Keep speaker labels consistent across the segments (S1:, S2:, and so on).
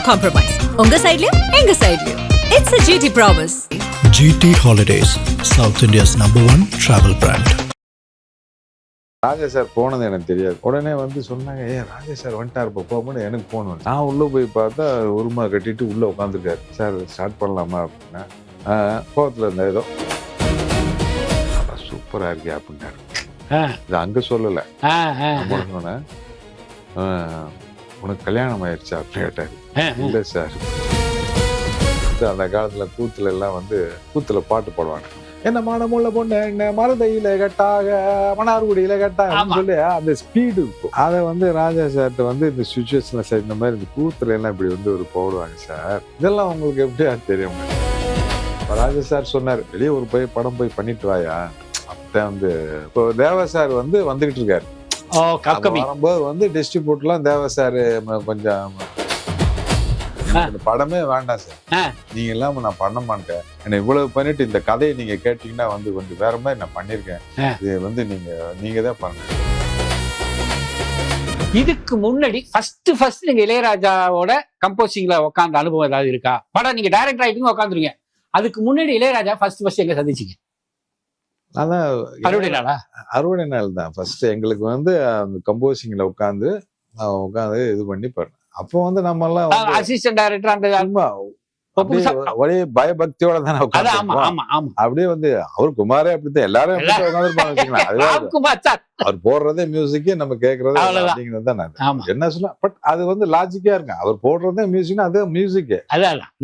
S1: Compromise. உங்க சைடுலயும் எங்க சைடுலயும். It's a GT promise.
S2: GT Holidays, South India's #1 travel brand.
S3: Raja sir போனது எனக்கு தெரியாது. உடனே வந்து சொன்னாங்க, ராஜா சார் வந்துட்டார், இப்போ போகும்போது எனக்கு போகணும். நான் உள்ளே போய் பார்த்தா உருமா கட்டிட்டு உள்ளே உட்காந்துருக்காரு. சார் ஸ்டார்ட் பண்ணலாமா அப்படின்னா, கோவத்தில் இருந்த ஏதோ சூப்பராக இருக்கே அப்படின்னாரு. இது அங்கே சொல்லலை, சொன்னேன். உனக்கு கல்யாணம் ஆயிடுச்சா அப்படின்னு கேட்டாரு. இல்லை சார். அந்த காலத்துல கூத்துல எல்லாம் வந்து கூத்துல பாட்டு பாடுவாங்க. என்ன மானமுள்ள பொண்ணு என்ன மருதையில கட்டாக மன்னார்குடியில கட்டாக சொல்லி அந்த ஸ்பீடு இருக்கும். அதை வந்து ராஜா சார்ட்ட வந்து இந்த சுச்சுவேஷன்ல சார் இந்த மாதிரி இந்த கூத்துல எல்லாம் இப்படி வந்து ஒரு போடுவாங்க சார். இதெல்லாம் உங்களுக்கு எப்படியா தெரியும்? ராஜா சார் சொன்னார், வெளியே ஒரு படம் போய் பண்ணிட்டு வாயா. அப்பதான் வந்து இப்போ தேவா சார் வந்து வந்துகிட்டு இருக்காரு. வரும்போது வந்து டிஸ்ட்ரிபியூட்லாம் தேவா சார் கொஞ்சம் படமே வேண்டாம் சார், நீங்க இல்லாம நான் பண்ண மாட்டேன், என்ன இவ்வளவு பண்ணிட்டு இந்த கதையை நீங்க கேட்டீங்கன்னா வந்து கொஞ்சம் வேற மாதிரி நான் பண்ணிருக்கேன், இது வந்து நீங்க தான் பண்ணுங்க.
S4: இதுக்கு முன்னாடி ஃபர்ஸ்ட் நீங்க இளையராஜாவோட கம்போசிங்ல உட்கார்ந்த அனுபவம் ஏதாவது இருக்கா? படம் நீங்க டைரக்டர் ஆயிட்டீங்க உட்காந்துருங்க, அதுக்கு முன்னாடி இளையராஜா ஃபர்ஸ்ட் எங்க சந்திச்சிங்க?
S3: அதான்
S4: அறுவடை
S3: நாள் தான் ஃபர்ஸ்ட் எங்களுக்கு வந்து அந்த கம்போசிங்ல உட்காந்து இது பண்ணி பண்ணேன். அப்போ வந்து நம்ம எல்லாம்
S4: அசிஸ்டன்ட் டைரக்டர் அந்த
S3: ஒரே பயபக்தியோட தானே அப்படியே வந்து அவர் குமாரே அப்படித்தான் எல்லாரும் அவர் போடுறதே மியூசிக் நம்ம கேட்கறது அப்படிங்கிறது தான் நான் என்ன சொல்ல. பட் அது வந்து லாஜிக்கா இருக்கு, அவர் போடுறதே மியூசிக், அது மியூசிக்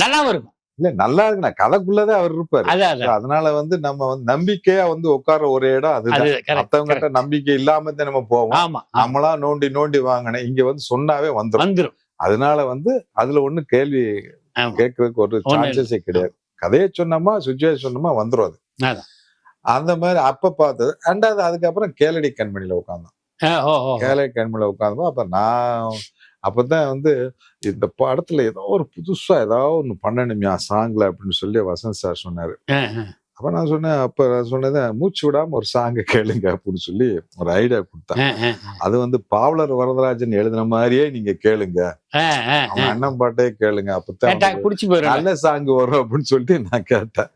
S4: நல்லா இருக்கும்.
S3: இல்ல நல்லா இருக்குண்ணா, கதைக்குள்ளதான் அவர் இருப்பாரு. அதனால வந்து நம்ம வந்து நம்பிக்கையா வந்து உட்கார்ற ஒரு இடம் அதுதான். மத்தவங்க கிட்ட நம்பிக்கை இல்லாம தான் நம்ம போவோம், நம்மளா நோண்டி நோண்டி வாங்கினேன். இங்க வந்து சொன்னாவே வந்துடும். அதனால வந்து அதுல ஒண்ணு கேள்வி கேட்கறதுக்கு ஒரு சான்சஸே கிடையாது. கதையை சொன்னோமா சுச்சுவேஷன் சொன்னோமா வந்துடும் அது. அந்த மாதிரி அப்ப பார்த்தது. ரெண்டாவது அதுக்கப்புறம் கேளடி கண்மணியில உட்காந்தோம். கேளடி கண்மணியில உட்காந்தோம். அப்ப நான் அப்பதான் வந்து இந்த படத்துல ஏதோ ஒரு புதுசா ஏதாவது ஒண்ணு பண்ணணுமியா சாங்ல அப்படின்னு சொல்லி வசந்த் சார் சொன்னாரு. அப்ப நான் சொன்னேன் மூச்சு விடாம ஒரு சாங்க கேளுங்க அப்படின்னு சொல்லி ஒரு ஐடியா கொடுத்தேன். அது வந்து பாவலர் வரதராஜன் எழுதின மாதிரியே நீங்க கேளுங்க, அவன் அண்ணன் பாட்டே கேளுங்க, அப்பதான் நல்ல சாங் வரும் அப்படின்னு சொல்லிட்டு நான் கேட்டேன்.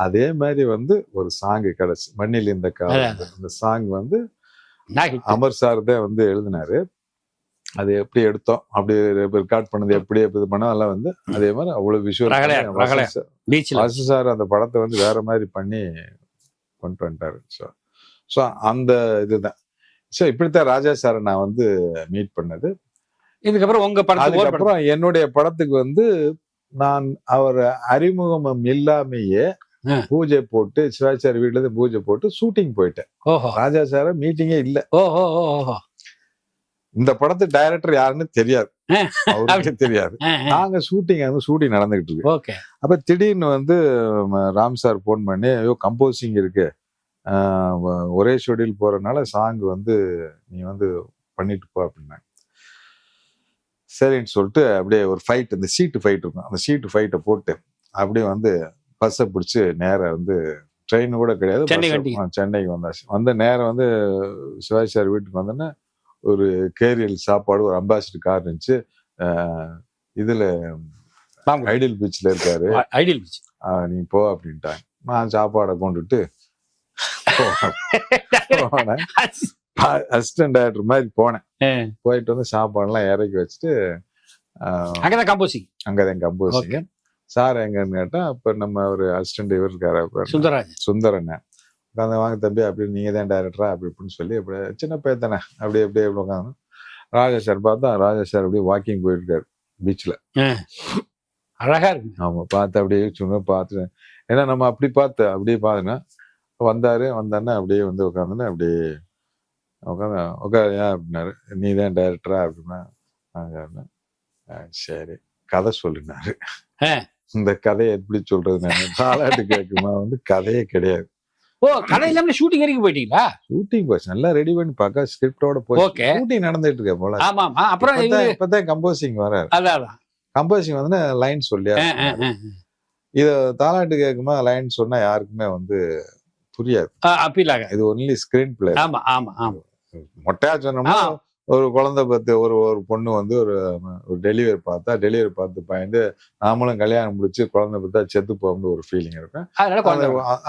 S3: அதே மாதிரி வந்து ஒரு சாங்கு கிடைச்சு, மண்ணில் இந்த காலம். அந்த சாங் வந்து அமர் சார் தான் வந்து எழுதினாரு. அது எப்படி எடுத்தோம், அப்படி ரெக்கார்ட் பண்ணது, எப்படி இது பண்ணோம், அதெல்லாம் வந்து அதே மாதிரி அவ்வளவு விஷுவல் சார் அந்த படத்தை வந்து வேற மாதிரி பண்ணி கொண்டு வந்துட்டாரு. ஸோ அந்த இதுதான். ஸோ இப்படித்தான் ராஜா சாரை நான் வந்து மீட் பண்ணது.
S4: இதுக்கப்புறம்
S3: என்னுடைய படத்துக்கு வந்து நான் அவர் அறிமுகம் இல்லாமையே பூஜை போட்டு சிவாச்சாரி வீட்டுல இருந்து பூஜை போட்டு ஷூட்டிங் போயிட்டேன். ராஜா சார மீட்டிங்கே இல்ல. இந்த படத்து டைரக்டர் யாருன்னு தெரியாது, அவருக்கு தெரியாது. நாங்க ஷூட்டிங் நடந்துகிட்டு இருக்கு. அப்ப திடீர்னு வந்து ராம் சார் போன் பண்ணி, ஐயோ கம்போசிங் இருக்கு, ஒரே ஷெட்யூல் போறதுனால சாங் வந்து நீ வந்து பண்ணிட்டு போ அப்படின்னாங்க. சரின்னு சொல்லிட்டு அப்படியே ஒரு ஃபைட், இந்த சீட்டு ஃபைட் இருக்கும், அந்த சீட்டு ஃபைட்டை போட்டு அப்படியே வந்து பஸ்ஸை பிடிச்சி நேரம் வந்து ட்ரெயின் கூட கிடையாது, சென்னைக்கு வந்தாச்சு. வந்து நேரம் வந்து சிவாஜி சார் வீட்டுக்கு வந்தோன்னா ஒரு கேரியல் சாப்பாடு, ஒரு அம்பாசிடர் கார் இருந்துச்சு. இதுல ஐடியல் பீச்ல இருக்காரு,
S4: ஐடியல் பீச்
S3: நீ போ அப்படின்ட்டாங்க. நான் சாப்பாடை கொண்டுட்டு அசிஸ்டன்ட் டைரக்டர் மாதிரி போனேன். போயிட்டு வந்து சாப்பாடுலாம் இறக்கி வச்சுட்டு
S4: அங்கதான்
S3: கம்போசிங். சார் எங்கன்னு கேட்டா, அப்ப நம்ம ஒரு அசிஸ்டன்ட் இவர் இருக்காரு சுந்தரன். உட்காந்து வாங்க தம்பி, அப்படி நீங்க தான் டைரக்டரா அப்படி இப்படின்னு சொல்லி அப்படி சின்ன பையன் தானே அப்படி எப்படி உட்காந்து ராஜா சார் பார்த்தா, ராஜா சார் அப்படியே வாக்கிங் போயிட்டு இருக்காரு பீச்ல.
S4: அழகா இருக்கு.
S3: ஆமா, பார்த்து அப்படியே சும்மா பார்த்துட்டேன். ஏன்னா நம்ம அப்படி அப்படியே பாத்துனா வந்தாருன்னா அப்படியே வந்து உட்காந்துன்னு அப்படியே உட்காரு அப்படின்னாரு. நீ தான் டைரக்டரா அப்படின்னா சரி கதை சொல்லினாரு. இந்த கதையை எப்படி சொல்றது, நான் தாலாட்டு கேட்குமா வந்து கதையே கிடையாது.
S4: கதை இல்லாம ஷூட்டிங் வரைக்கும் போயிட்டீங்களா?
S3: ஷூட்டிங் போச்சு, நல்லா ரெடி பண்ணி பார்க்க ஸ்கிரிப்டோட போய் ஷூட்டிங் நடந்துட்டு இருக்க போல. அப்புறம் இப்பதான் கம்போசிங் வராரு. கம்போசிங் வந்து லைன் சொல்லியா, இத தாலாட்டு கேட்குமா லைன் சொன்னா யாருக்குமே வந்து புரியாது. இது ஒன்லி ஸ்கிரீன் பிளே.
S4: மொட்டையா
S3: சொன்னோம்னா ஒரு குழந்தை பார்த்து ஒரு ஒரு பொண்ணு வந்து ஒரு டெலிவரி பார்த்து பயந்து நாமளும் கல்யாணம் முடிச்சு குழந்தை பார்த்தா செத்து போகும்னு ஒரு ஃபீலிங் இருக்கும்.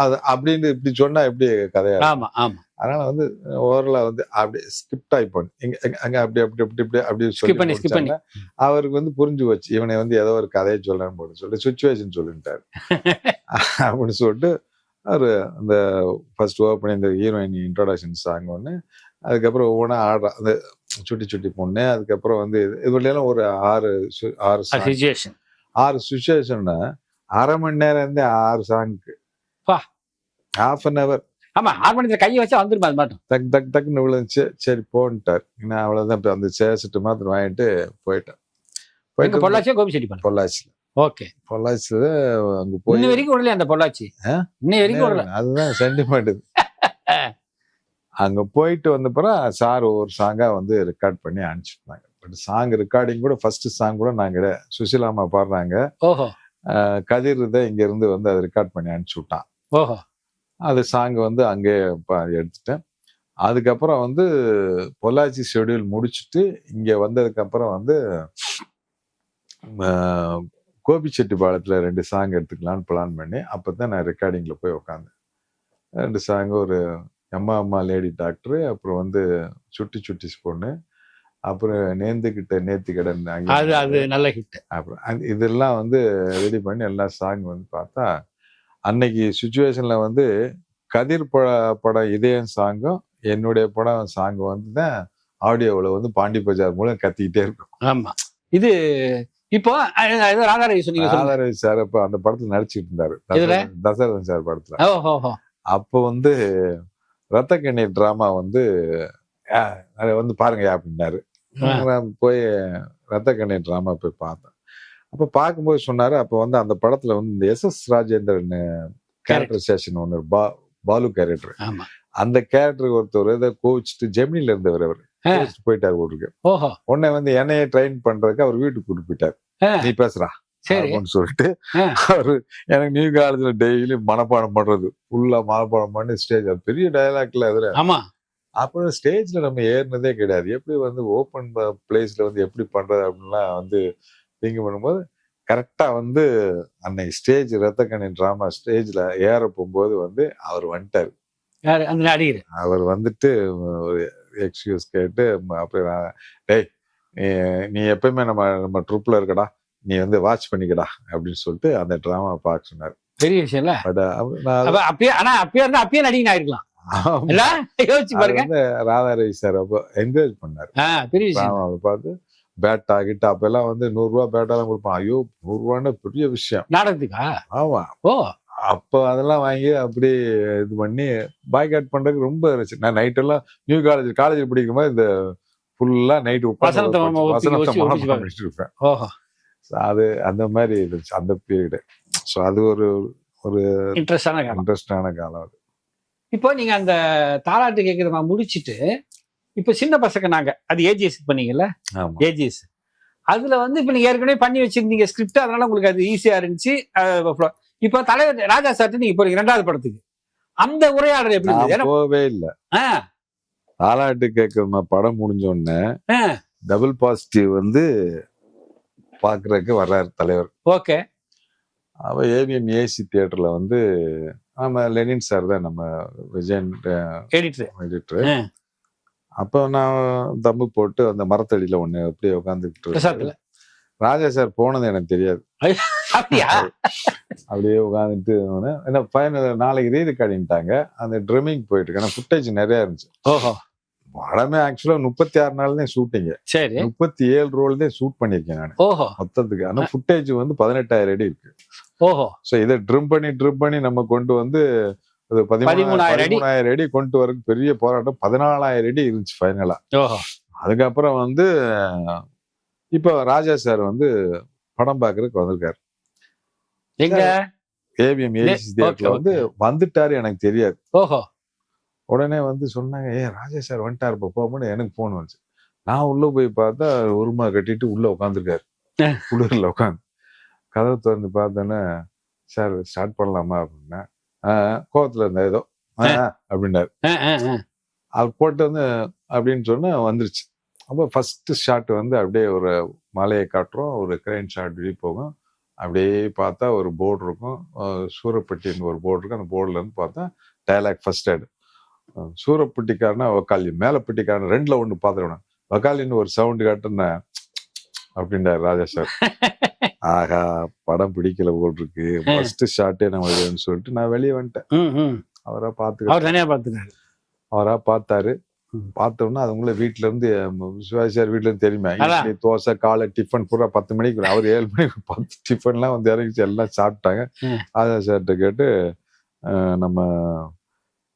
S3: அது அப்படின்னு இப்படி சொன்னா எப்படி கதையா? அதனால வந்து ஓரளா வந்து அப்படி ஸ்கிப்ட் ஆகி போன அங்க அப்படி அப்படி அப்படி இப்படி அப்படி சொல்லி அவருக்கு வந்து புரிஞ்சு வச்சு இவனை வந்து ஏதோ ஒரு கதையை சொல்லலான்னு போட்டு சொல்லிட்டு சுச்சுவேஷன் சொல்லிட்டாரு அப்படின்னு சொல்லிட்டு அவரு அந்த ஃபர்ஸ்ட் ஓப்பனிங் இந்த ஹீரோயின் இன்ட்ரோடக்ஷன் சாங் ஒன்று, அதுக்கப்புறம் ஒவ்வொன்றா ஆடுற அந்த சுட்டி பொண்ணு, அதுக்கப்புறம் வந்து இதுலாம் ஒரு ஆறு சுச்சுவேஷன் 1/2 மணி நேரம் இருந்து 6 சாங்க்கு 1/2
S4: ஆமா ஹார்மோனியத்துல கையை வச்சா வந்துருமா அது மட்டும்
S3: டக் டக் டக்குன்னு விழுந்துச்சு. சரி போன்ட்டார். ஏன்னா அவ்வளவுதான். இப்ப அந்த சேசிட்டு மாத்திரம் வாங்கிட்டு போயிட்டேன்.
S4: பொள்ளாச்சியா கோபிச்செட்டிப்பாளையம்?
S3: பொள்ளாச்சியில.
S4: ஓகே.
S3: பொள்ளாச்சியில அங்க போய்
S4: இன்ன வரைக்கும் விடல அந்த பொள்ளாச்சி. இன்ன வரைக்கும் விடல.
S3: அதுதான் சென்டிமெண்ட். அங்க போயிட்டு வந்தப்பறம் சார் ஒரு சாங்கா வந்து ரெக்கார்ட் பண்ணி அனுப்பிச்சிருந்தாங்க. பட் சாங் ரெக்கார்டிங் கூட ஃபர்ஸ்ட் சாங் கூட நாங்க சுசிலாமா பாடுறாங்க.
S4: ஓஹோ.
S3: கதிர் தான் இங்க இருந்து வந்து அதை ரெக்கார்ட் பண்ணி அனுப்பிச்சு விட்டான்.
S4: ஓஹோ.
S3: அது சாங் வந்து அங்கே எடுத்துட்டேன். அதுக்கப்புறம் வந்து பொள்ளாச்சி ஷெடியூல் முடிச்சுட்டு இங்க வந்ததுக்கு அப்புறம் வந்து கோபிச்செட்டிப்பாளையத்துல 2 சாங் எடுத்துக்கலான்னு பிளான் பண்ணி அப்பதான் நான் ரெக்கார்டிங்ல போய் உட்காந்தேன். 2 சாங், ஒரு அம்மா லேடி டாக்டர், அப்புறம் வந்து சுட்டி பொண்ணு, அப்புறம் நேத்து கடன்,
S4: அது நல்ல ஹிட்.
S3: அப்புறம் இதெல்லாம் வந்து ரெடி பண்ணி எல்லா சாங் வந்து பார்த்தா அன்னைக்கு சுச்சுவேஷன்ல வந்து கதிர் படம் இதயம் சாங்கும் என்னுடைய படம் சாங் வந்து தான் ஆடியோவில் வந்து பாண்டி பஜார் மூலம் கத்திக்கிட்டே இருக்கும்.
S4: ஆமா. இது இப்போ ராதாரவி
S3: சார் அப்ப அந்த படத்துல நடிச்சுட்டு இருந்தாரு, தசரதன் சார் படத்துல. அப்போ வந்து ரத்த கண்ணீர் டிராமா வந்து பாருங்க அப்படின்னாரு. போய் ரத்த கண்ணீர் டிராமா போய் பார்த்தேன். அப்ப பார்க்கும்போது சொன்னாரு, அப்ப வந்து அந்த படத்துல வந்து இந்த SS ராஜேந்திரன் கேரக்டர் ஸ்டேஷன் ஒண்ணு, பாலு கேரக்டர், அந்த கேரக்டர் ஒருத்தர் இதை கோவிச்சுட்டு ஜெமினில இருந்தவர் அவர் போயிட்டாரு ஊருக்கு. உடனே வந்து என்னைய ட்ரெயின் பண்றதுக்கு அவர் வீட்டுக்கு கூட்டு போயிட்டாரு. நீ பேசுறா அப்படின்னு சொல்லிட்டு அவரு எனக்கு நியூ காலேஜ்ல டெய்லி மனப்பாடம் பண்றது, ஃபுல்லா மனப்பாடம் பண்ணி ஸ்டேஜ், அது பெரிய டயலாக்ல அதுல. அப்புறம் ஸ்டேஜ்ல நம்ம ஏறினதே கிடையாது. எப்படி வந்து ஓப்பன் பிளேஸ்ல வந்து எப்படி பண்றது அப்படின்லாம் வந்து திங்க் பண்ணும்போது கரெக்டா வந்து அன்னைக்கு ஸ்டேஜ் ரத்த கண்ணீர் டிராமா ஸ்டேஜ்ல ஏற போகும்போது வந்து அவர் வந்துட்டாரு. அவர் வந்துட்டு ஒரு எக்ஸ்கியூஸ் கேட்டு, அப்புறம் டேய் நீ எப்பயுமே நம்ம ட்ரூப்ல இருக்கடா, நீ வந்து வாட்ச் பண்ணிக்கடா அப்படின்னு சொல்லிட்டு அந்த டிராமா பார்க்க சொன்னாரு.
S4: பெரிய விஷயம் இல்ல. அப்பயே நடிகன் ஆயிருக்கலாம்.
S3: ராதாரவி சார் அப்போ என்கரேஜ் பண்ணாரு. பார்த்து பேட்டா கிட்ட அப்ப எல்லாம் வந்து 100 ரூபா பேட்டாலாம் கொடுப்பான். ஐயோ 100 ரூபான்னு பெரிய விஷயம்
S4: நாடகத்துக்கா.
S3: ஆமா. அப்ப அதெல்லாம் வாங்கி அப்படி இது பண்ணி பாய்காட் பண்றதுக்கு ரொம்ப இருந்துச்சு. நான் நைட் எல்லாம் நியூ காலேஜ் படிக்கும் போது இந்த ஃபுல்லா நைட் வசனத்தை இருப்பேன். அது அந்த மாதிரி இருந்துச்சு அந்த பீரியடு. ஸோ அது ஒரு இன்ட்ரெஸ்டான காலம் அது.
S4: இப்போ நீங்க அந்த தாலாட்டு கேட்கறத முடிச்சுட்டு இப்ப சின்ன பசங்க நாங்க அது ஏஜிஎஸ் பண்ணீங்கல்ல, ஏஜிஎஸ் அதுல வந்து இப்ப நீங்க ஏற்கனவே பண்ணி வச்சிருந்தீங்க ஸ்கிரிப்ட், அதனால உங்களுக்கு அது ஈஸியா இருந்துச்சு. இப்ப தலைவர் ராஜா சார்ட்டு நீங்க போறீங்க 2வது படத்துக்கு, அந்த உரையாடல் எப்படி?
S3: போகவே இல்லை. தாலாட்டு கேட்க படம் முடிஞ்ச உடனே டபுள் பாசிட்டிவ் வந்து பாக்குறதுக்கு வர்றாரு தலைவர்.
S4: ஓகே.
S3: அவ ஏவிஎம் ஏசி தியேட்டர்ல வந்து நம்ம லெனின் சார் தான் நம்ம விஜயன் எடிட்டர். அப்போ நான் தம்பு போட்டு அந்த மரத்தடியில ஒண்ணு அப்படியே உட்காந்துக்கிட்டு, ராஜா சார் போனது எனக்கு தெரியாது. அப்படியே உட்காந்துட்டு என்ன ஃபைனல் நாளைக்கு ரீ ரெக்கார்டிங்ட்டாங்க. அந்த ட்ரிமிங் போயிட்டு இருக்கு. ஏன்னா ஃபுட்டேஜ் நிறைய இருந்துச்சு. படமே ஆக்சுவலா 36 நாள் தான் ஷூட்டிங். 37 ரோல் தான் ஷூட் பண்ணிருக்கேன் நான் மொத்தத்துக்கு. ஆனா ஃபுட்டேஜ் வந்து 18,000 அடி இருக்கு. சோ இதை ட்ரிம் பண்ணி நம்ம கொண்டு வந்து 13,000 அடி கொண்டு வரக்கு பெரிய போராட்டம். 14,000 அடி இருந்துச்சு ஃபைனலா. அதுக்கப்புறம் வந்து இப்ப ராஜா சார் வந்து படம் பாக்குறதுக்கு வந்திருக்காரு. ஏவிஎம் ஏசி தியேட்டர்ல வந்து வந்துட்டாரு, எனக்கு தெரியாது. உடனே வந்து சொன்னாங்க, ராஜா சார் வந்துட்டாரு போகும்போது எனக்கு போன் வந்துச்சு. நான் உள்ள போய் பார்த்தா உருமா கட்டிட்டு உள்ள உட்காந்துருக்காரு. குளிர்ல உட்காந்து கதவை திறந்து பார்த்தேன்னா, சார் ஸ்டார்ட் பண்ணலாமா அப்படின்னா, கோவத்துல இருந்த ஏதோ அப்படின்னாரு. அவர் போட்டு வந்து அப்படின்னு சொன்னா வந்துருச்சு. அப்போ ஃபர்ஸ்ட் ஷாட் வந்து அப்படியே ஒரு மலையை காட்டுறோம், ஒரு கிரைன் ஷாட் வெளியே போகும். அப்படியே பார்த்தா ஒரு போர்டு இருக்கும், சூரப்பட்டின்னு ஒரு போர்டு இருக்கும். அந்த போர்டுல இருந்து பார்த்தா டயலாக் ஃபர்ஸ்ட் ஆடு, சூரப்பட்டிக்காரனா வக்காலி, மேலப்பட்டிக்காரன் ரெண்டுல ஒண்ணு பார்த்துருவேன். வக்காலின்னு ஒரு சவுண்டு காட்டுன்னு அப்படின்றாரு ராஜா சார். ஆகா, படம் பிடிக்கல போல் இருக்கு, ஃபர்ஸ்ட் ஷாட்டே நம்ம சொல்லிட்டு நான் வெளியே வந்துட்டேன். அவரா பார்த்தாரு. பார்த்தோம்னா அதுக்குள்ள வீட்டுல இருந்து சிவாஜி சார் வீட்டுல இருந்து தெரியுமா, இட்லி தோசை காலை டிஃபன் பூரா 10 மணிக்கு, அவர் 7 மணிக்கு 10 டிஃபன் எல்லாம் வந்து இறங்கிச்சு, எல்லாம் சாப்பிட்டாங்க. ராஜா சார்கிட்ட கேட்டு நம்ம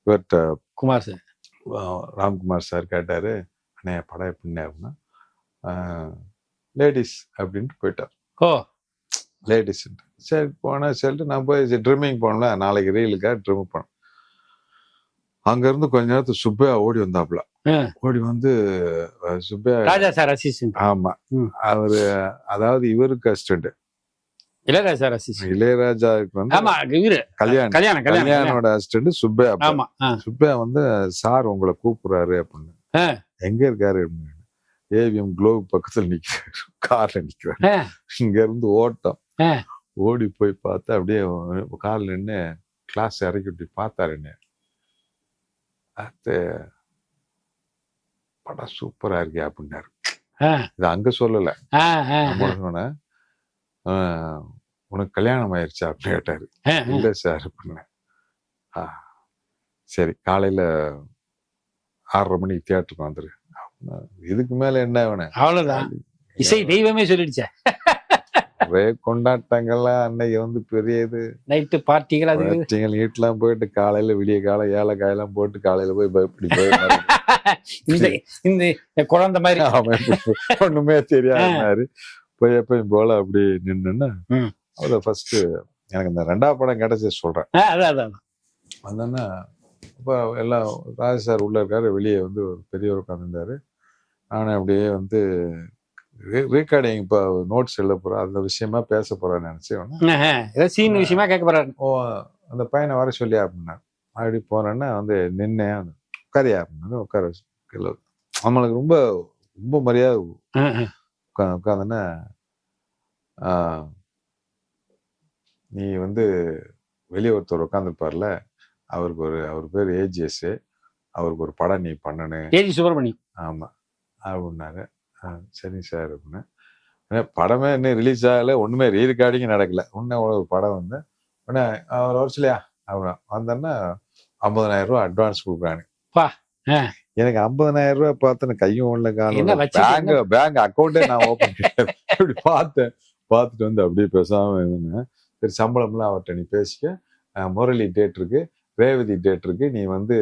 S3: இவர்கிட்ட
S4: குமார் சார்,
S3: ராம்குமார் சார் கேட்டாரு, அண்ணே படம் எப்படின்னு அப்படின்னா லேடிஸ் அப்படின்ட்டு போயிட்டார். லேடிஸ் சரி போனா சொல்லிட்டு நான் போய் ட்ரிம்மிங் போனல, நாளைக்கு ரீலுக்காக ட்ரிம் பண்ணேன். அங்க இருந்து கொஞ்ச நேரத்துக்கு சுப்பையா ஓடி வந்தாப்புல. ஓடி வந்து சுப்பையா
S4: ராஜா சார் அசிஸ்டன்ட்.
S3: ஆமா, அவரு அதாவது இவருக்கு அசிஸ்டன்ட்,
S4: இளையராஜா அசிஸ்டன்ட்.
S3: இளையராஜாவுக்கு வந்து கல்யாணோட அசிஸ்டன்ட் சுப்பையா. சுப்பையா வந்து சார் உங்களை கூப்பிடுறாரு அப்படின்னு. எங்க இருக்காரு அப்படின்னு, ஏவிஎம் குளோப் பக்கத்துல நிக்கிறாரு, கார்ல நிக்கிறாரு. இங்க இருந்து ஓட்டம் ஓடி போய் பார்த்தா அப்படியே கார்ல நின்று கிளாஸ் இறக்கி விட்டு பார்த்தாரு என்ன, அது படம் சூப்பரா இருக்கே அப்படின்னாரு. இது அங்க சொல்லல, சொன்னேன் உனக்கு கல்யாணம் ஆயிடுச்சா அப்படின்னு கேட்டாரு. இல்ல சார் அப்படின்னேன். சரி காலையில 6:30 மணிக்கு தியேட்டருக்கு வந்துரு. இதுக்கு மேல என்ன வேணும்,
S4: அவ்வளவுதான், இசை தெய்வமே சொல்லிடுச்ச.
S3: ஒரே கொண்டாட்டங்கள்லாம் அன்னைக்கு வந்து பெரிய இது, நைட்டு
S4: பார்ட்டிகள்
S3: வீட்டுலாம் போயிட்டு காலையில விடிய காலை ஏலக்காயெல்லாம் போட்டு காலையில போய் இப்படி போய்
S4: இந்த குழந்தை மாதிரி
S3: ஒண்ணுமே தெரியாது போய் எப்பயும் போல அப்படி நின்னுன்னா அவ்வளவு. ஃபர்ஸ்ட் எனக்கு இந்த 2ஆவது படம் கிடைச்சி சொல்றேன். வந்தோன்னா அப்ப எல்லாம் ராஜா சார் உள்ள இருக்காரு, வெளியே வந்து ஒரு பெரியவர் உட்காந்துருந்தாரு. நானும் அப்படியே வந்து ரீகார்டிங் இப்போ நோட்ஸ் எழுத போறேன், அந்த விஷயமா பேச போறேன்னு நினைச்சேன்.
S4: சீன் விஷயமா கேட்க போறாரு.
S3: ஓ அந்த பையனை வர சொல்லியா அப்படின்னா, அப்படி போனேன்னா வந்து நின்னேன், உட்காரியா அப்படின்னா உட்கார வச்சு. நம்மளுக்கு ரொம்ப ரொம்ப மரியாதை உட்காந்துன்னா, நீ வந்து வெளியே ஒருத்தர் உட்காந்துருப்பார்ல, அவர் பேர் ஏஜிஎஸ், அவருக்கு ஒரு படம் நீ பண்ணனு.
S4: ஏஜி சுப்பிரமணியம்.
S3: ஆமா அப்படின்னாரு. சரி சார் அப்படின்னா, படமே இன்னும் ரிலீஸ் ஆகல, ஒண்ணுமே ரீரெக்கார்டிங் நடக்கல. இன்னும் ஒரு படம் வந்து உடனே அவர் வருஷலையா அப்படின்னா வந்தோன்னா 50,000 ரூபாய் அட்வான்ஸ் கொடுக்குறாங்க. எனக்கு 50,000 ரூபாய் பார்த்தேன்னு கையும் ஒண்ணு காணும், பேங்க் அக்கௌண்டே நான் ஓப்பன் பண்ணேன். இப்படி பார்த்துட்டு வந்து அப்படியே பேசாம இருந்தேன். சரி சம்பளம்லாம் அவர்கிட்ட நீ பேசிக்க, முரளி டேட் இருக்கு, ரேவதி டேட் இருக்கு, நீ வந்து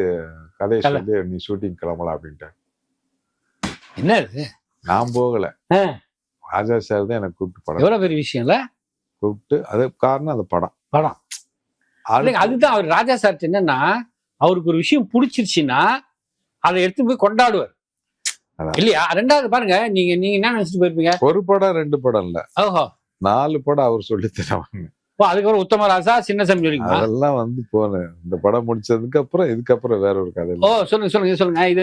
S3: கதையை சொல்லி நீ ஷூட்டிங் கிளம்பலாம் அப்படின்ட்டு.
S4: என்ன
S3: நான் போகல, ராஜா சார் தான் எனக்கு கூப்பிட்டு படம்.
S4: எவ்வளவு பெரிய விஷயம்ல
S3: கூப்பிட்டு, அது காரணம் அந்த படம்.
S4: அதுதான் அவர் ராஜா சார் என்னன்னா, அவருக்கு ஒரு விஷயம் பிடிச்சிருச்சுன்னா அதை எடுத்து போய் கொண்டாடுவார் இல்லையா. 2வது பாருங்க, நீங்க என்ன நினைச்சிட்டு போயிருப்பீங்க,
S3: ஒரு படம் 2 படம் இல்ல,
S4: ஓஹோ
S3: 4 படம் அவர் சொல்லி தருவாங்க.
S4: அதுக்கப்புறம் உத்தமராசா, சின்ன சம்பி,
S3: அதெல்லாம் வந்து போனேன். இந்த படம் முடிச்சதுக்கு அப்புறம் இதுக்கப்புறம் வேற ஒரு கதை.
S4: சொல்லுங்க. இது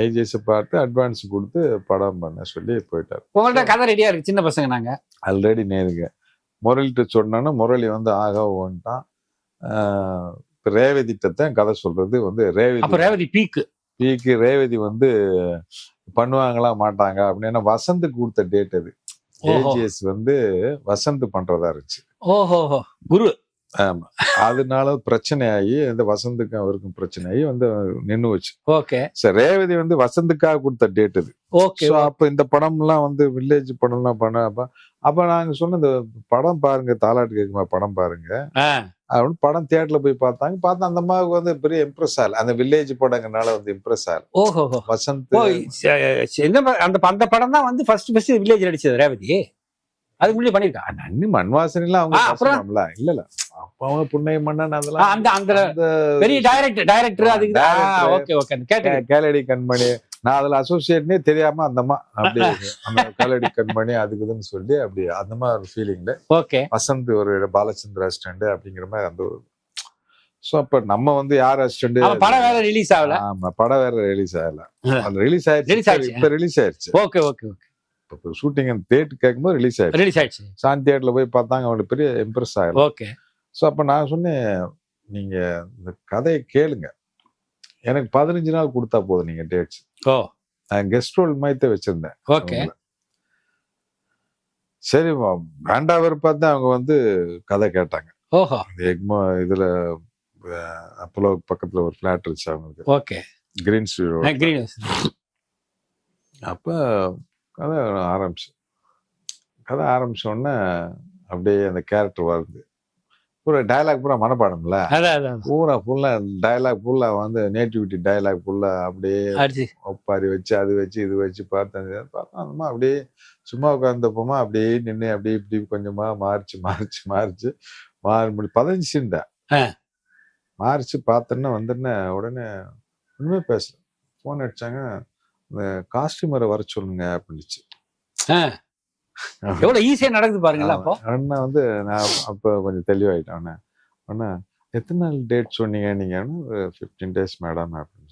S4: ஏஜிஎஸ்
S3: பார்த்து அட்வான்ஸ் கொடுத்து படம் பண்ண சொல்லி போயிட்டாரு.
S4: உங்கள்ட்ட கதை ரெடியா இருக்கு, சின்ன பசங்க நாங்க
S3: ஆல்ரெடி நேருங்க. முரளிட்ட சொன்னா முரளி வந்து ஆக ஓன்ட்டான். ரேவதிட்டத்தான் கதை சொல்றது வந்து
S4: ரேவதி பீக்கு
S3: ரேவதி வந்து பண்ணுவாங்களா மாட்டாங்க அப்படின்னு வசந்துக்கு கொடுத்த டேட் அது. ஏஜிஎஸ் வந்து வசந்த் பண்றதா இருந்துச்சு.
S4: ஓஹோ குரு.
S3: ஆமா, அதனால பிரச்சனை ஆகி இந்த வசந்துக்கும் அவருக்கும் பிரச்சனை ஆகி வந்து நின்று வச்சு.
S4: ஓகே
S3: சார், ரேவதி வந்து வசந்துக்காக கொடுத்த டேட் அது.
S4: ஓகே.
S3: அப்ப இந்த படம் எல்லாம் வந்து வில்லேஜ் படம் எல்லாம் பண்ண அப்ப நாங்க சொன்ன இந்த படம் பாருங்க, தாலாட்டு கேக்குமா படம் பாருங்க அப்படின்னு படம் தியேட்டர்ல போய் பார்த்தா அந்த அம்மாவுக்கு வந்து பெரிய இம்ப்ரெஸ் ஆகல. அந்த வில்லேஜ் படங்கனால வந்து இம்ப்ரெஸ் ஆகல.
S4: ஓஹோ
S3: வசந்த்
S4: அந்த படம் தான் வந்து ஃபர்ஸ்ட் வில்லேஜ் நடிச்சது ரேவதி. அதுக்கு முன்னாடி பண்ணிருக்கா
S3: நன்னி மண்வாசன் எல்லாம் அவங்க அப்புறம் இல்ல அப்ப அவங்க புன்னைய மன்னன் அதெல்லாம்
S4: அந்த பெரிய டைரக்டர். அதுக்கு
S3: கேலடி கண்மணி, நான் அதுல அசோசியேட்னே தெரியாம அந்தம்மா அப்படி அந்த கேலடி கண்மணி அதுக்குதுன்னு சொல்லி அப்படி அந்த மாதிரி ஒரு ஃபீலிங்ல.
S4: ஓகே.
S3: வசந்த் ஒரு பாலச்சந்திர ஸ்டாண்டு அப்படிங்கிற மாதிரி அந்த சோ அப்ப நம்ம வந்து யார் அசிஸ்டன்ட்
S4: படம் வேற ரிலீஸ் ஆகல.
S3: ஆமா, படம் வேற ரிலீஸ் ஆகல. அது ரிலீஸ் ஆயிடுச்சு. இப்ப ரிலீஸ் ஆயிடுச்சு.
S4: Okay okay okay.
S3: இப்ப ஷூட்டிங் டேட் கேட்கும்போது ரிலீஸ் ஆயிடுச்சு. சாந்தி தியேட்டர்ல போய் பார்த்தாங்க, அவங்களுக்கு பெரிய இம்ப்ரெஸ் ஆகல.
S4: ஓகே.
S3: சோ அப்ப நான் சொன்னேன், நீங்க இந்த கதையை கேளுங்க, எனக்கு 15 நாள் கொடுத்தா போதும் நீங்க டேட்ஸ். நான் கெஸ்ட் ரோல் மாதிரி வச்சிருந்தேன்.
S4: ஓகே.
S3: சரி, வேண்டாவர் பார்த்து அவங்க வந்து கதை கேட்டாங்க.
S4: ஓஹோ.
S3: எக்மோ இதுல அப்போலோ பக்கத்துல ஒரு பிளாட் இருந்துச்சு அவங்களுக்கு.
S4: ஓகே.
S3: Green street. அப்ப கதை ஆரம்பிச்சோடனே அப்படியே அந்த கேரக்டர் வருது. பூரா டயலாக் பூரா மனப்பாடம்ல, பூரா ஃபுல்லா டயலாக் ஃபுல்லா வந்து நேட்டிவிட்டி டயலாக் ஃபுல்லா அப்படியே ஒப்பாரி வச்சு அது வச்சு இது வச்சு பார்த்தா அந்த அப்படியே சும்மா உட்கார்ந்தப்போமா அப்படியே நின்று அப்படியே இப்படி கொஞ்சமா மாறிச்சு 15 சீன் தான் மாறிச்சு பார்த்தோன்னா வந்துன்னு உடனே ஒண்ணுமே பேசல. போன் அடிச்சாங்க, இந்த காஸ்டியூமரை வர சொல்லுங்க அப்படின்னுச்சு.
S4: எவ்வளவு ஈஸியா நடக்குது பாருங்களா. அப்போ
S3: அண்ணா வந்து நான் அப்ப கொஞ்சம் தெளிவாயிட்டேன். அண்ணா எத்தனை நாள் டேட் சொன்னீங்க நீங்க? 15 days மேடம் அப்படின்னு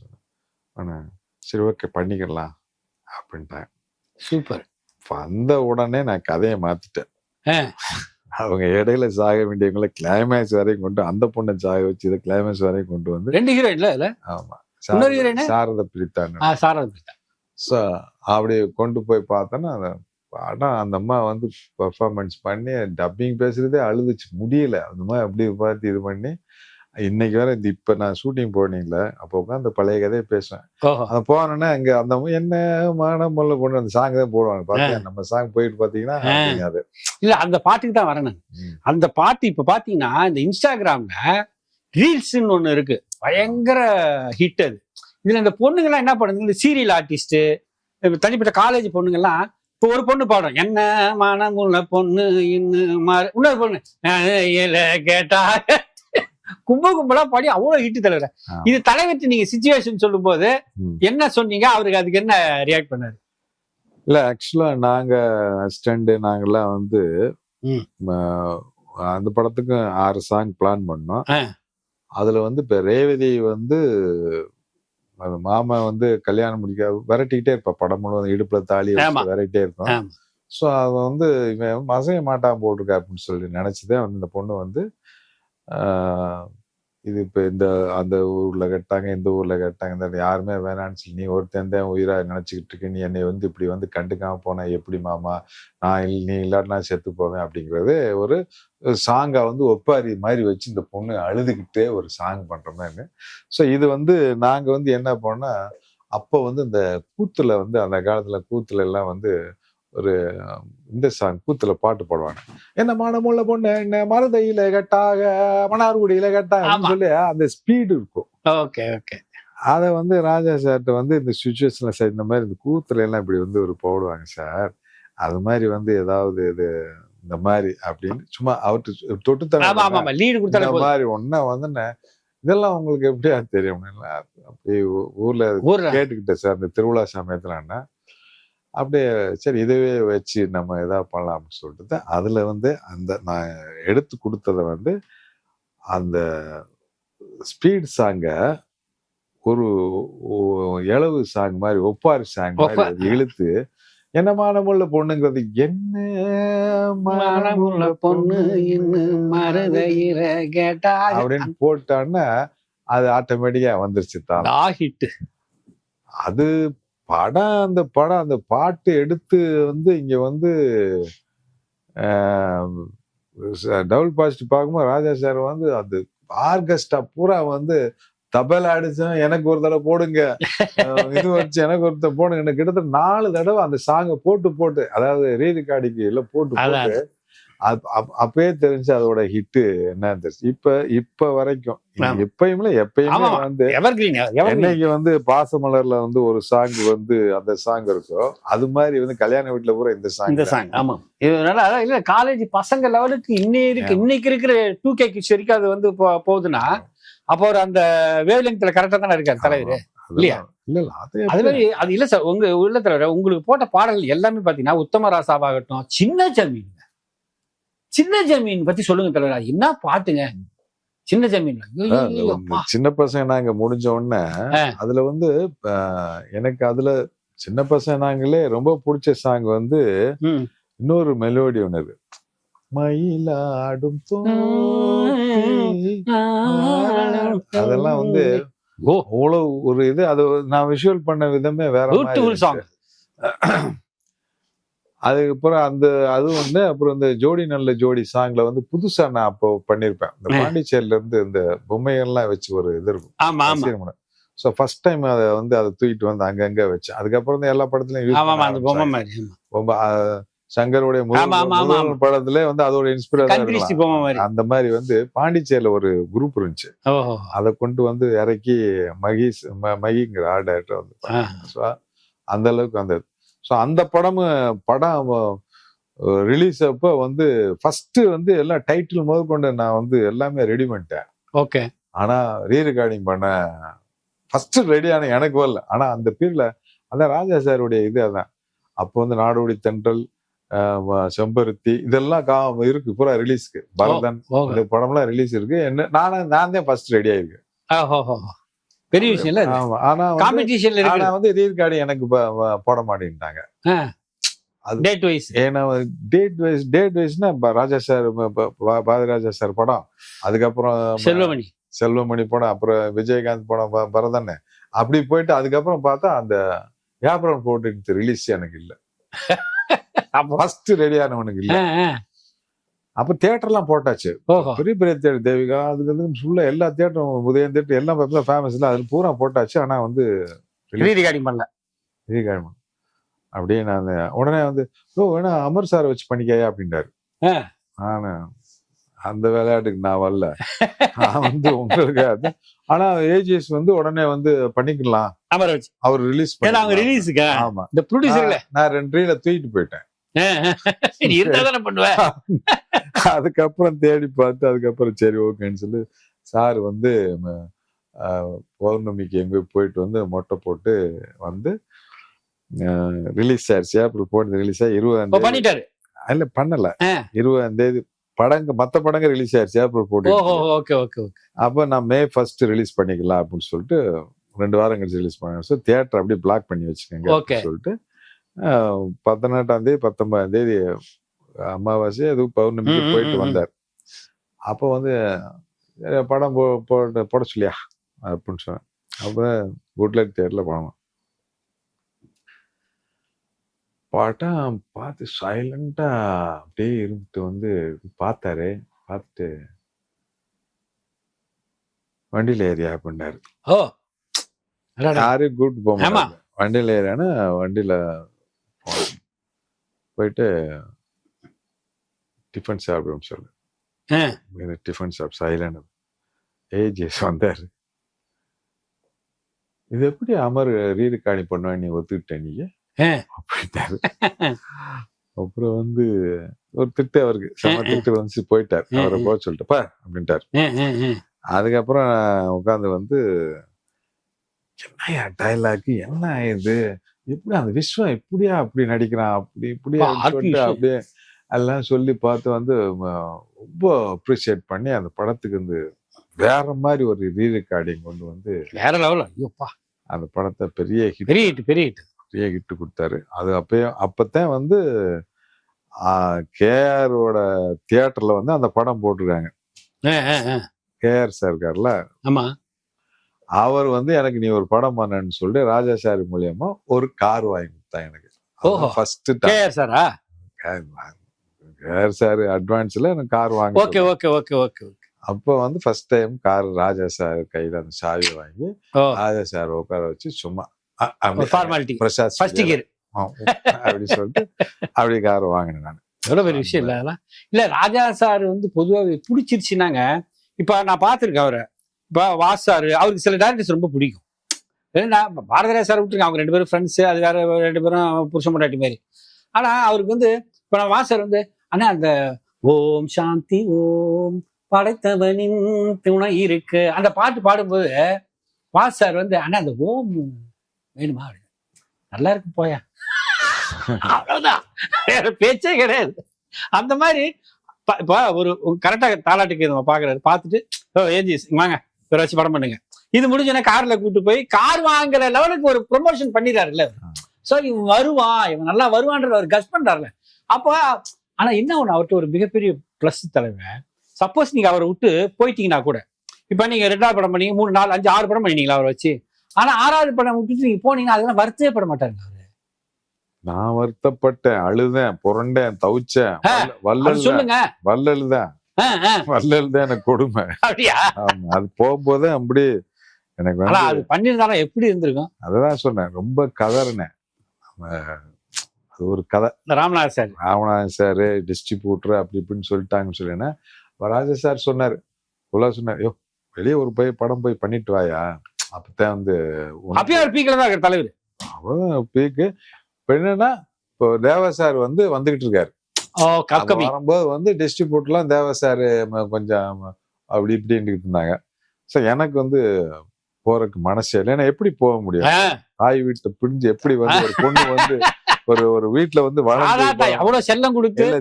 S3: சொன்னேன். சரி ஓகே பண்ணிக்கலாம் அப்படின்ட்டேன்.
S4: சூப்பர்.
S3: வந்த உடனே நான் கதையை மாத்திட்டேன். அவங்க இடையில சாக வேண்டியவங்களை கிளைமேக்ஸ் வரையும் கொண்டு, அந்த பொண்ணை சாக வச்சு இதை கிளைமேக்ஸ் வரையும் கொண்டு வந்து
S4: 2 ஹீரோயின்ல. ஆமா,
S3: சாரத பிரித்தான். ஸோ அப்படி கொண்டு போய் பார்த்தோன்னா படம் அந்த அம்மா வந்து பெர்ஃபார்மன்ஸ் பண்ணி டப்பிங் பேசுறதே அழுதுச்சு, முடியல. அந்த மாதிரி அப்படி பார்த்து இது பண்ணி இன்னைக்கு வேற இந்த இப்ப நான் ஷூட்டிங் போனீங்களே, அப்போ உட்காந்து பழைய கதையை பேசுவேன். அது போனோன்னா அங்க அந்த என்ன மான முல்ல பொண்ணு அந்த சாங் தான் போடுவாங்க. பார்த்தீங்க நம்ம சாங் போயிட்டு பாத்தீங்கன்னா அது
S4: இல்ல, அந்த பாட்டுக்கு தான் வரணும். அந்த பாட்டு இப்ப பாத்தீங்கன்னா இந்த இன்ஸ்டாகிராம்ல ரீல்ஸ்ன்னு ஒண்ணு இருக்கு, பயங்கர ஹிட். அது இதுல இந்த பொண்ணுங்கெல்லாம் என்ன பண்ணுது, இந்த சீரியல் ஆர்டிஸ்ட், தனிப்பட்ட காலேஜ் பொண்ணுங்கெல்லாம் இப்போ ஒரு பொண்ணு பாடுறோம், என்ன மனமுள்ள பொண்ணு இன்னொரு பொண்ணு கேட்டா கும்பலா பாடி அவ்வளவு ஹிட் தலைவர். இது தலைவர்த்து நீங்க சிச்சுவேஷன் சொல்லும் போது என்ன சொன்னீங்க, அவருக்கு அதுக்கு என்ன ரியாக்ட் பண்ணாரு?
S3: இல்ல ஆக்சுவலா நாங்க அசிஸ்டன்ட் நாங்கெல்லாம் வந்து அந்த படத்துக்கு 6 சாங் பிளான் பண்ணோம். அதுல வந்து இப்ப ரேவதி வந்து மாமா வந்து கல்யாணம் முடிக்க விரட்டிக்கிட்டே இருப்பா, படம் முழுவதும் இடுப்புல தாலி விரட்டிட்டே இருக்கும். ஸோ அவ வந்து இவன் மசைய மாட்டான் போட்டிருக்கா அப்படின்னு சொல்லி நினைச்சுதான் வந்து இந்த பொண்ணு வந்து இது இப்ப அந்த ஊர்ல கேட்டாங்க, இந்த ஊர்ல கேட்டாங்க, யாருமே வேணான்னு சொல்லி நீ ஒருத்தன் தான் உயிரா நினைச்சுக்கிட்டு இருக்கு, நீ என்னை வந்து இப்படி வந்து கண்டுக்காம போனா எப்படி மாமா, நீ இல்லாட்டினா செத்து போவேன் அப்படிங்கறது ஒரு சாங்கா வந்து ஒப்பாரி மாதிரி வச்சு இந்த பொண்ணு அழுதுகிட்டே ஒரு சாங் பண்ற மாதிரி. ஸோ இது வந்து நாங்க வந்து என்ன பண்ணோம்னா, அப்போ வந்து இந்த கூத்துல வந்து அந்த காலத்துல கூத்துல எல்லாம் வந்து ஒரு இந்த சாங் கூத்துல பாட்டு பாடுவாங்க, என்ன மானமுள்ள பொண்ணு என்ன மருதையில கட்டாக மணார்குடியில கட்டாக சொல்லி அந்த ஸ்பீடு இருக்கும். அத வந்து ராஜா சார்ட்ட வந்து இந்த சிச்சுவேஷன்ல சார் இந்த மாதிரி இந்த கூத்துல எல்லாம் இப்படி வந்து ஒரு போடுவாங்க சார், அது மாதிரி வந்து ஏதாவது இது இந்த மாதிரி அப்படின்னு சும்மா அவர்கிட்ட தொட்டு மாதிரி ஒன்னா வந்து இதெல்லாம் உங்களுக்கு எப்படியா தெரியும் அப்படி ஊர்ல கேட்டுக்கிட்டேன் சார் இந்த திருவிழா சமயத்துல. அப்படியே சரி இதுவே வச்சு நம்ம எதா பண்ணலாம் அப்படின்னு சொல்லிட்டு அதுல வந்து அந்த நான் எடுத்து கொடுத்தத வந்து அந்த ஸ்பீட் சாங்க ஒரு இளவு சாங் மாதிரி ஒப்பாரி சாங் மாதிரி இழுத்து என்ன மானமுள்ள பொண்ணுங்கிறது, என்ன மானமுள்ள பொண்ணு அப்படின்னு போட்டான்னா அது ஆட்டோமேட்டிக்கா வந்துருச்சு தான் ஹிட். அது அந்த பாட்டு எடுத்து வந்து இங்க வந்து டபுள் பாசிட்டிவ் பார்க்கும்போது ராஜா சார் வந்து அது ஆர்கெஸ்ட்ரா பூரா வந்து தபேலா அடிச்சோம், எனக்கு ஒரு தடவை போடுங்க, இது வச்சு எனக்கு ஒருத்தர் போடுங்க, எனக்கு கிட்டத்தட்ட 4 தடவை அந்த சாங்கை போட்டு அதாவது ரீ ரெக்கார்டிங்கு எல்லாம் போட்டு அப்பயே தெரிஞ்சு அதோட ஹிட் என்ன தெரிஞ்சு. இப்ப வரைக்கும் எப்பயுமே வந்து என்னைக்கு வந்து பாசமலர்ல வந்து ஒரு சாங் வந்து அந்த சாங் இருக்கும், அது மாதிரி வந்து கல்யாண வீட்டுல பூரா இந்த சாங்.
S4: ஆமா, இதனால இல்ல காலேஜ் பசங்க லெவலுக்கு இன்னைக்கு இருக்கிற 2K கிட்ஸ் வரைக்கும் அது வந்து போகுதுன்னா அப்போ ஒரு அந்த வேவ் லெங்க்ல கரெக்டா தானே இருக்காரு தலைவர் இல்லையா? அது மாதிரி அது இல்ல சார், உங்க உள்ள தலைவர் உங்களுக்கு போட்ட பாடல்கள் எல்லாமே பாத்தீங்கன்னா உத்தம ராசாவாகட்டும், சின்ன ஜமீன் பத்தி சொல்லுங்க தலைவர், என்ன பாட்டுங்க. சின்ன ஜமீன்.
S3: சின்ன பசங்க நாங்க முடிஞ்ச உடனே அதுல வந்து எனக்கு அதுல சின்ன பசங்க நாங்களே ரொம்ப பிடிச்ச சாங் வந்து இன்னொரு மெலோடி ஒண்ணு இருக்கு. மயிலாடும் அதெல்லாம் வந்து அவ்வளவு ஒரு இது. அது நான் விஷுவல் பண்ண விதமே வேற மாதிரி. அதுக்கப்புறம் அது வந்து அப்புறம் இந்த ஜோடி நல்ல ஜோடி சாங்ல வந்து புதுசா நான் அப்போ பண்ணிருப்பேன். இந்த பாண்டிச்சேரியில இருந்து இந்த பொம்மைகள்லாம் வச்சு ஒரு இது இருக்கும். ஸோ ஃபர்ஸ்ட் டைம் அதை தூக்கிட்டு வந்து அங்கங்க வச்சேன். அதுக்கப்புறம் தான் எல்லா படத்துலயும் ரொம்ப சங்கருடைய முதல் படத்துல வந்து அதோட இன்ஸ்பிரேஷன் அந்த மாதிரி வந்து பாண்டிச்சேரியில ஒரு குரூப் இருந்துச்சு. அதை கொண்டு வந்து இறக்கி மகிங்கிற ஆர்ட் டைரக்டர் வந்து அந்த அளவுக்கு வந்தது. ஸோ அந்த படம் ரிலீஸ் அப்போ வந்து ஃபர்ஸ்ட் வந்து எல்லாம் டைட்டில் முதல் கொண்டு நான் வந்து எல்லாமே ரெடி பண்ணிட்டேன்.
S4: ஓகே.
S3: ஆனா ரீ ரெக்கார்டிங் பண்ண ஃபர்ஸ்ட் ரெடியான எனக்கு வரல. ஆனா அந்த பீரியட்ல அதான் ராஜா சாருடைய இது அதான். அப்போ வந்து நாடோடி தென்றல், செம்பருத்தி இதெல்லாம் இருக்கு பூரா ரிலீஸ்க்கு. பரதன் இந்த படம்லாம் ரிலீஸ் இருக்கு. நான் தான் ஃபர்ஸ்ட் ரெடி ஆயிருக்கு.
S4: பெரிய விஷயம் இல்ல.
S3: ஆனா வந்து ரீ ரெக்கார்டிங் எனக்கு போட மாட்டேன்ட்டாங்க. ஏன்னா டேட் வைஸ்னா ராஜா சார், பாரதிராஜா சார் படம், அதுக்கப்புறம் செல்வமணி படம், அப்புறம் விஜயகாந்த் படம் பரதன், அப்படி போயிட்டு அதுக்கப்புறம் பார்த்தா அந்த வியாபாரம் போட்டு ரிலீஸ் எனக்கு இல்ல. ஃபர்ஸ்ட் ரெடியானவனுக்கு இல்ல. அப்ப தியேட்டர் எல்லாம் போட்டாச்சு. பெரிய பெரிய தியேட்டர் தேவிகா, அதுக்கு வந்து ஃபுல்லா எல்லா தியேட்டரும், உதயம் தியேட்டர் எல்லாம் ஃபேமஸ் இல்ல, அதுல பூரா போட்டாச்சு. ஆனா வந்து
S4: பண்ணல.
S3: அப்படியே நான் உடனே வந்து வேணா அமர் சாரை வச்சு பண்ணிக்கையா அப்படின்றாரு. நானு அந்த விளையாட்டுக்கு நான் வரல. நான் வந்து உங்களுக்கு ஆனா ஏஜிஎஸ் வந்து உடனே வந்து பண்ணிக்கலாம் அவர் ரிலீஸ்
S4: ரிலீஸுக்கு.
S3: ஆமா, இந்த ப்ரொடியூசர்ல நான் 2 ரீல தூக்கிட்டு போயிட்டேன். அதுக்கப்புறம் தேடி பார்த்து அதுக்கப்புறம் சரி ஓகேன்னு சொல்லி சார் வந்து பௌர்ணமிக்கு எங்க போயிட்டு வந்து மொட்டை போட்டு வந்து ரிலீஸ் ஆயிடுச்சு. அப்புறம் போட்டு ரிலீஸ் ஆகி 20ஆம் தேதி இல்ல பண்ணல, 20ஆம் தேதி மத்த படங்க ரிலீஸ் ஆயிடுச்சு. அப்புறம் போட்டு அப்ப நான் May 1 ரிலீஸ் பண்ணிக்கலாம் அப்படின்னு சொல்லிட்டு 2 வாரம் கழிச்சு ரிலீஸ் பண்ண. தியேட்டர் அப்படியே பிளாக் பண்ணி வச்சுக்கோங்க சொல்லிட்டு 18ஆம் தேதி 19ஆம் தேதி அமாவாசை அது பௌர்ணமிக்கு போயிட்டு வந்தார். அப்போ வந்து படம் போட சொல்லியா அப்படின்னு சொன்னேன். அப்புறம் குட்லக் தியேட்டர்ல போனோம். படம் பார்த்து சைலண்டா அப்படியே இருந்துட்டு வந்து பார்த்தாரு. பார்த்துட்டு வண்டியில ஏரியா அப்படின்னாரு. யாரையும் கூப்பிட்டு போக மாட்டாங்க. வண்டியில ஏறியானா வண்டியில போயிட்டு டிஃபன் சாப்பிடும் சொல்லு. Tiffin சாப்பிட் silent. ஏஜிஎஸ் வந்தாரு. இது எப்படி அமர் ரீ ரெக்கார்டிங் பண்ணுவேன் நீ ஒத்துக்கிட்ட நீ அப்படின்னாரு. அப்புறம் வந்து ஒரு திட்டு அவருக்கு செம திட்டு வந்து போயிட்டார். அவரை போக சொல்லிட்டு பா அப்படின்ட்டாரு. அதுக்கப்புறம் உட்காந்து வந்து என்னையா டைலாக், என்ன இது, எப்படி அந்த விஸ்வம் இப்படியா அப்படி நடிக்கிறான், அப்படி இப்படியா அப்படியே எல்லாம் சொல்லி பார்த்து வந்து ரொம்ப அப்ரிசியேட் பண்ணி அந்த படத்துக்கு வந்து வேற மாதிரி ஒரு ரீ ரெக்கார்டிங் கொண்டு வந்து
S4: வேற லெவல்
S3: அந்த படத்தை பெரிய ஹிட் கொடுத்தாரு. அது அப்பதான் வந்து கேஆரோட தியேட்டர்ல வந்து அந்த படம் போட்டிருக்காங்க. கேஆர் சார் இருக்கார்ல, அவர் வந்து எனக்கு நீ ஒரு படம் பண்ணன்னு சொல்லிட்டு ராஜா சார் மூலியமா ஒரு கார் வாங்கி கொடுத்தா எனக்கு. ஃபர்ஸ்ட் கேஆர் சார் அட்வான்ஸ்ல எனக்கு கார் வாங்க. அப்போ வந்து ஃபர்ஸ்ட் டைம் கார் ராஜா சார் கையில அந்த சாவி வாங்கி ராஜா சார் உட்கார வச்சு சும்மா பிரசாத் அப்படி சொல்லிட்டு அப்படி கார் வாங்கினேன் நான்.
S4: எவ்வளவு பெரிய விஷயம் இல்ல அதெல்லாம். இல்ல ராஜா சார் வந்து பொதுவாக பிடிச்சிருச்சுனாங்க. இப்ப நான் பாத்துருக்கேன் அவரை. இப்ப வாசாரு அவருக்கு சில டேரக்டர்ஸ் ரொம்ப பிடிக்கும். பாரதிராஜா சார் விட்டுருக்கேன், அவங்க 2 பேரும் ஃப்ரெண்ட்ஸ், அது வேற 2 பேரும் புருஷன் பொண்டாட்டி மாதிரி. ஆனா அவருக்கு வந்து இப்ப நான் வாசார் வந்து ஆனா அந்த ஓம் சாந்தி ஓம் படைத்தவனின் துணை இருக்கு அந்த பாட்டு பாடும்போது வாசார் வந்து ஆனா அந்த ஓம் வேணுமா நல்லா இருக்கு போயா, அவ்வளவுதான், வேற பேச்சே கிடையாது. அந்த மாதிரி இப்ப ஒரு கரெக்டா தாலாட்டுக்கு நம்ம பாக்குறாரு, பாத்துட்டு ஏஜிஎஸ் வாங்க இவரை வச்சு படம் பண்ணுங்க, இது முடிஞ்சோன்னா கார்ல கூட்டு போய் கார் வாங்குற லெவலுக்கு ஒரு ப்ரொமோஷன் பண்ணிடுறாருல்ல. சோ இவன் வருவான், இவன் நல்லா வருவான்றது அவர் கஸ் பண்றாருல. அப்ப ஆனா என்ன ஒண்ணு, அவர்கிட்ட ஒரு மிகப்பெரிய பிளஸ் தலைவன், சப்போஸ் நீங்க அவரை விட்டு போயிட்டீங்கன்னா கூட, இப்ப நீங்க 2வது படம் பண்ணீங்க, 3, 4, 5, 6 படம் பண்ணிட்டீங்களா அவரை வச்சு, ஆனா 6வது படம் விட்டுட்டு நீங்க போனீங்கன்னா அதெல்லாம் வருத்தவே பட மாட்டாருங்க அவரு.
S3: நான் வருத்தப்பட்டேன், அழுதேன், புரண்டேன், தவிச்சேன்,
S4: சொல்லுங்க.
S3: வல்லல்தான் எனக்கு கொடுமை.
S4: அப்படியா?
S3: அது போகும்போது அப்படி எனக்கு
S4: அது பண்ணிருந்தாலும் எப்படி இருந்திருக்கும்.
S3: அதுதான் சொன்னேன், ரொம்ப கதறினேன். அது ஒரு கதை. ராமநாதன் சார் டிஸ்ட்ரிபியூட்டர் அப்படி இப்படின்னு சொல்லிட்டாங்கன்னு சொல்லினா, ராஜா சார் சொன்னாரு, சொன்னார், யோ வெளியே ஒரு படம் போய் பண்ணிட்டு வாயா, அப்பதான் வந்து
S4: தலைவர்
S3: அவ்வளவுதான் பீக்கு. இப்ப என்னன்னா, இப்போ தேவா சார் வந்து வந்துகிட்டு இருக்காரு, வரும்போது வந்து டிஸ்ட்ரிபியூட்டர்லாம் தேவா சார் கொஞ்சம் அப்படி இப்படின்னு இருந்தாங்க. சோ எனக்கு வந்து போறதுக்கு மனசு இல்லை, ஏன்னா எப்படி போக முடியும், தாய் வீட்டை பிரிஞ்சு எப்படி வந்து ஒரு பொண்ணு வந்து ஒரு வீட்டுல வந்து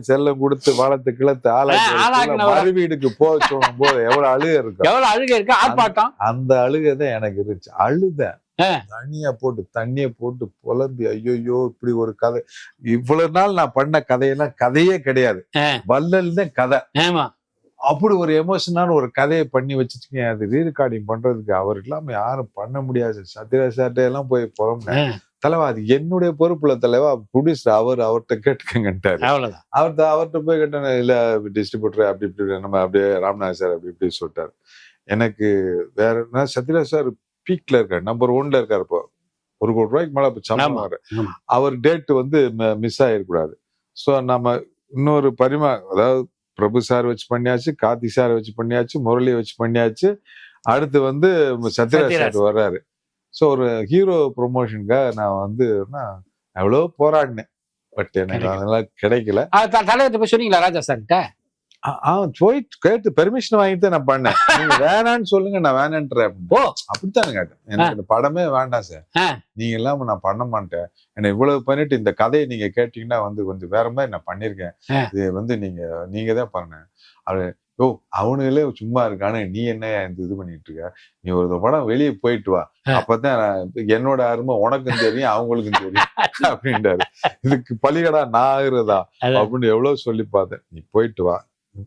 S4: செல்லம்
S3: கொடுத்து வளர்த்து கிளத்து ஆளாக்கி வீட்டுக்கு போக சொல்லும் போது எவ்வளவு அழுகை இருக்கு,
S4: ஆர்ப்பாட்டம்.
S3: அந்த அழுகைதான் எனக்கு இருந்துச்சு. அழுதேன், தண்ணிய போட்டு புலம்பி, ஐயோ இப்படி ஒரு கதை, இவ்வளவு நாள் நான் பண்ண கதையெல்லாம் கதையே கிடையாது, வல்லல் தான் கதை. அப்படி ஒரு எமோஷனான ஒரு கதையை பண்ணி வச்சுட்டு அது ரீரெக்கார்டிங் பண்றதுக்கு அவர் இல்லாம யாரும் பண்ண முடியாது. சத்யராஜ் சார்ட்ட எல்லாம் போய் புறம்புனேன், தலைவா அது என்னுடைய பொறுப்புல தலைவா, ப்ரொடியூசர் அவர்கிட்ட கேட்டுக்கங்கன்ட்டாரு. அவர்கிட்ட போய் கேட்டேன், இல்ல டிஸ்ட்ரிபியூட்டர் அப்படி இப்படி நம்ம அப்படியே ராமநாதன் சார் அப்படி இப்படி சொல்லிட்டாரு. எனக்கு வேற சத்யராஜ் சார் பீக்ல இருக்காரு, நம்பர் 1ல இருக்காரு. இப்போ 1 கோடி ரூபாய்க்கு மேல சம்பளம், அவர் டேட் வந்து மிஸ் ஆயிடக்கூடாது. சோ நம்ம இன்னொரு அதாவது பிரபு சார் வச்சு பண்ணியாச்சு, கார்த்திக் சார் வச்சு பண்ணியாச்சு, முரளியை வச்சு பண்ணியாச்சு, அடுத்து வந்து சத்யராஜ் சார் வர்றாரு. சோ ஒரு ஹீரோ ப்ரொமோஷனுக்காக நான் வந்து எவ்வளவு போராடினேன், பட் எனக்கு அதெல்லாம் கிடைக்கல.
S4: தலைவர்கிட்ட போய் சொன்னீங்களா ராஜா சார்கிட்ட?
S3: போய் கேட்டு பெர்மிஷன் வாங்கிட்டு நான் பண்ணேன். நீங்க வேணான்னு சொல்லுங்க, நான் வேணான்றேன் அப்படித்தானே கேட்டேன். எனக்கு இந்த படமே வேண்டாம் சார், நீங்க இல்லாம நான் பண்ண மாட்டேன், என்ன இவ்வளவு பண்ணிட்டு இந்த கதையை நீங்க கேட்டீங்கன்னா வந்து கொஞ்சம் வேற மாதிரி நான் பண்ணிருக்கேன், இது வந்து நீங்க தான் பண்ண. அது அவனுங்களே சும்மா இருக்கானு நீ என்ன இது பண்ணிட்டு இருக்க, நீ ஒரு படம் வெளியே போயிட்டு வா, அப்பதான் என்னோட அருமை உனக்கும் தெரியும் அவங்களுக்கும் தெரியும் அப்படின்றாரு. இதுக்கு பலிகடா நான் ஆகுறதா அப்படின்னு எவ்வளவு சொல்லி பார்த்தேன். நீ போயிட்டு வா,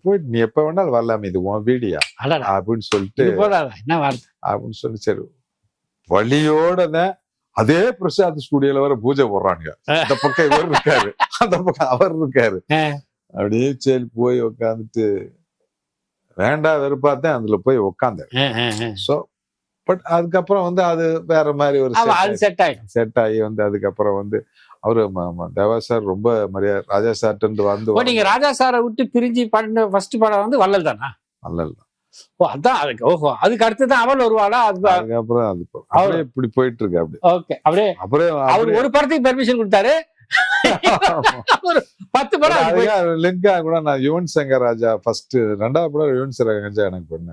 S3: போயிட்டு நீ எப்ப வேணாலும் வரலாமே, இது உன் வீடியா அப்படின்னு சொல்லிட்டு அப்படின்னு சொல்லி, சரி வழியோடதான் அதே பிரசாத் ஸ்டுடியோல வர பூஜை போடுறாங்க. அந்த பக்கம் இவர் இருக்காரு, அந்த பக்கம் அவர் இருக்காரு. அப்படியே சரி போய் உட்காந்துட்டு வேண்டா வெறுப்பாத்தான் அதுல போய் உட்காந்தேன். சோ பட் அதுக்கப்புறம் வந்து அது வேற மாதிரி ஒரு செட் ஆகி வந்து அதுக்கப்புறம் வந்து அவரு தேவா சார் ரொம்ப மரியாதை ராஜா சார்ட்டு வந்து.
S4: நீங்க ராஜா சாரை விட்டு பிரிஞ்சு பண்ண ஃபர்ஸ்ட் படம் வந்து வள்ளல் தானா?
S3: வள்ளல் தான்.
S4: அதான் அதுக்கு அடுத்துதான் அவள் வருவாளா?
S3: அதுக்கப்புறம் அப்படியே இப்படி போயிட்டு இருக்கு. அப்படி
S4: ஓகே, அப்படியே அவர் ஒரு படத்துக்கு பெர்மிஷன் கொடுத்தாரு, 10 படம் லிங்கா
S3: கூட. நான் யுவன் சங்கர் ராஜா ஃபர்ஸ்ட் 2வது படம் யுவன் சங்கர் ராஜா எனக்கு பண்ணாரு.